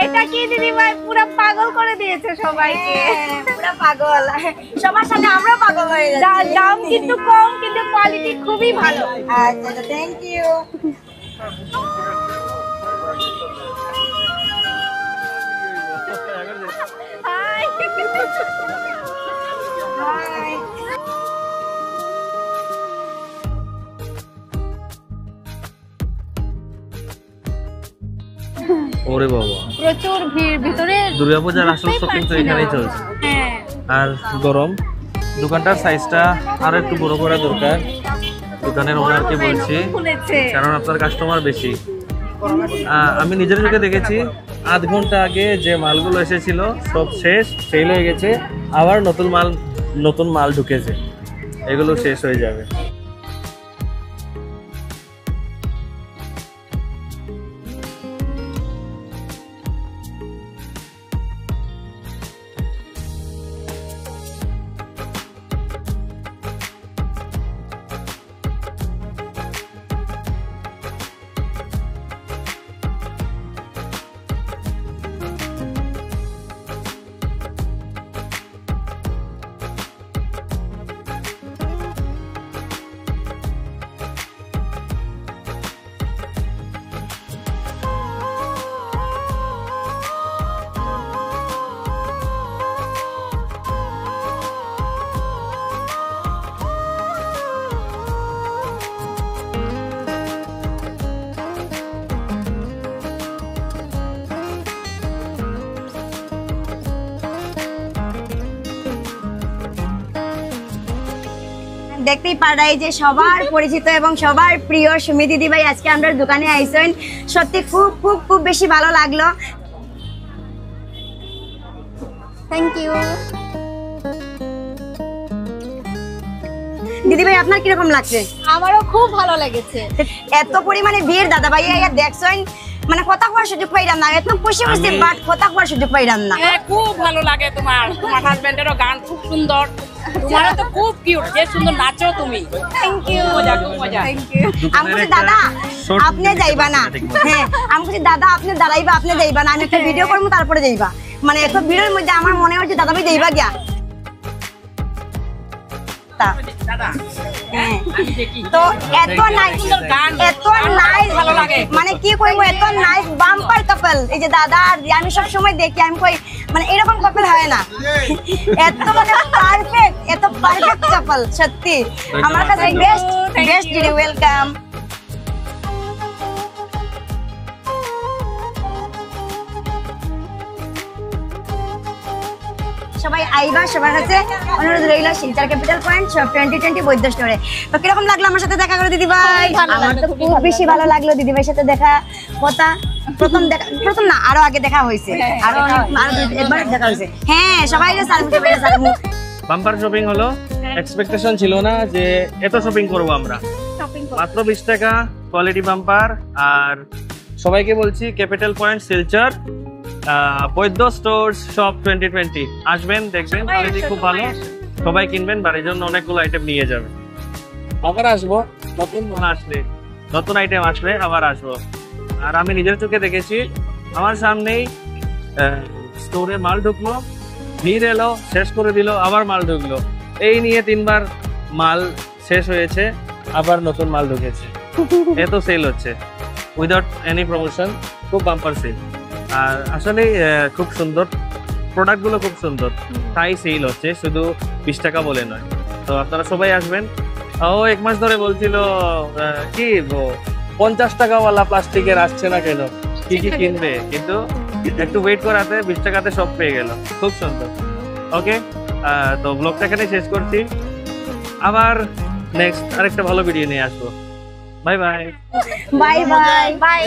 এটা কি দিদিভাই পুরো পাগল করে দিয়েছে সবাইকে, পুরো পাগল। সবার সামনে আমরা পাগল হয়ে যাচ্ছি। দাম কিন্তু কম, কিন্তু কোয়ালিটি খুবই ভালো। আচ্ছা, থ্যাংক ইউ। High high. ওরে বাবা, প্রচুর ভিড় ভিতরে। দুর্গাপূজার আসল শপিং তো এখানেই চলছে। হ্যাঁ, আর গরম, দোকানটার সাইজটা আরো একটু বড় করা দরকার। দোকানের ওনারকে বলছি, কারণ আপনার কাস্টমার বেশি। আমি নিজের চোখে দেখেছি, আধ ঘন্টা আগে যে মালগুলো এসেছিল সব শেষ, সেল হয়ে গেছে। আবার নতুন মাল ঢুকেছে, এগুলো শেষ হয়ে যাবে। দেখতেই পারাই যে সবার পরিচিত এবং সবার প্রিয় সুমি দিদি ভাই আজকে আমরা দোকানে আইছেন। সত্যি খুব খুব খুব বেশি ভালো লাগলো। Thank you. দিদি ভাই আপনার কিরকম লাগছে? আমারও খুব ভালো লেগেছে। এত পরিমাণে ভিড় দাদা ভাই দেখছেন, মানে কথা কওয়ার সুযোগ পাইলাম না। এত খুশি হয়েছে, বাট কথা কওয়ার সুযোগ পাইলাম না। খুব ভালো লাগে তোমার হাজবেন্ডেরও গান খুব সুন্দর, তোমারও তো খুব কিউট, যে সুন্দর নাচো তুমি। থ্যাংক ইউ, মজা খুব মজা। Thank you. আমি বলছি দাদা আপনি যাইবা না, হ্যাঁ আমি বলছি দাদা আপনি দাঁড়াইবা, আপনি যাইবা না, আমি একটা ভিডিও করবো তারপরে যাইবা। মানে এত ভিড়ের মধ্যে আমার মনে হচ্ছে দাদা ভাই যাইবা গিয়া। তো এত নাইস ভালো লাগে, মানে কি কইবো, এত নাইস বাম্পার কাপল। এই যে দাদা আর আমি সব সময় দেখি, আমি কই মানে এরকম কাপল হয় না, এত মানে পারফেক্ট, এত পারফেক্ট কাপল। সত্যি আমার কাছে বেস্ট বেস্ট দিদি, ওয়েলকাম। সবাই আইবা, সবার কাছে অনুরোধ রইল শিলচর ক্যাপিটাল পয়েন্ট সব 2020 বৈদ্য স্টোরে। তো কিরকম লাগলো আমার সাথে দেখা করে দিদি ভাই? আমার তো খুব বেশি ভালো লাগলো দিদি ভাইয়ের সাথে দেখা কথা। প্রথম না, আরো আগে দেখা হয়েছে, আরো একবার দেখা হয়েছে। হ্যাঁ সবাই বাম্পার শপিং হলো, এক্সপেকটেশন ছিল না যে এত শপিং করব আমরা। মাত্র 20 টাকা, কোয়ালিটি বাম্পার। আর সবাইকে বলছি ক্যাপিটাল পয়েন্ট শিলচর বৈদ্য স্টোর্স সব 2020 আসবেন, দেখবেন কোয়ালিটি খুব ভালো, সবাই কিনবেন, বাড়ির জন্য অনেকগুলো আইটেম নিয়ে যাবেন। আবার আসবো, নতুন আইটেম আসলে আবার আসবো। আর আমি নিজের চোখে দেখেছি, আমার সামনেই স্টোরে মাল ঢুকলো, ভিড় এলো, শেষ করে দিল, আবার মাল ঢুকলো, এই নিয়ে 3 বার মাল শেষ হয়েছে, আবার নতুন মাল ঢুকেছে। এত সেল হচ্ছে উইদাউট এনি প্রমোশন, খুব বাম্পার সেল। আর আসলে খুব সুন্দর প্রোডাক্টগুলো, খুব সুন্দর, তাই সেল হচ্ছে, শুধু 20 টাকা বলে নয়। তো আপনারা সবাই আসবেন। ও 1 মাস ধরে বলছিল কি 50 টাকাওয়ালা প্লাস্টিকের আসছে না কেন, কি কি কিনবে, কিন্তু একটু ওয়েট করাতে 20 টাকাতে সব পেয়ে গেল, খুব সুন্দর। ওকে, তো ব্লগটা এখানে শেষ করছি, আবার নেক্সট আরেকটা ভালো ভিডিও নিয়ে আসবো। Bye bye bye bye bye.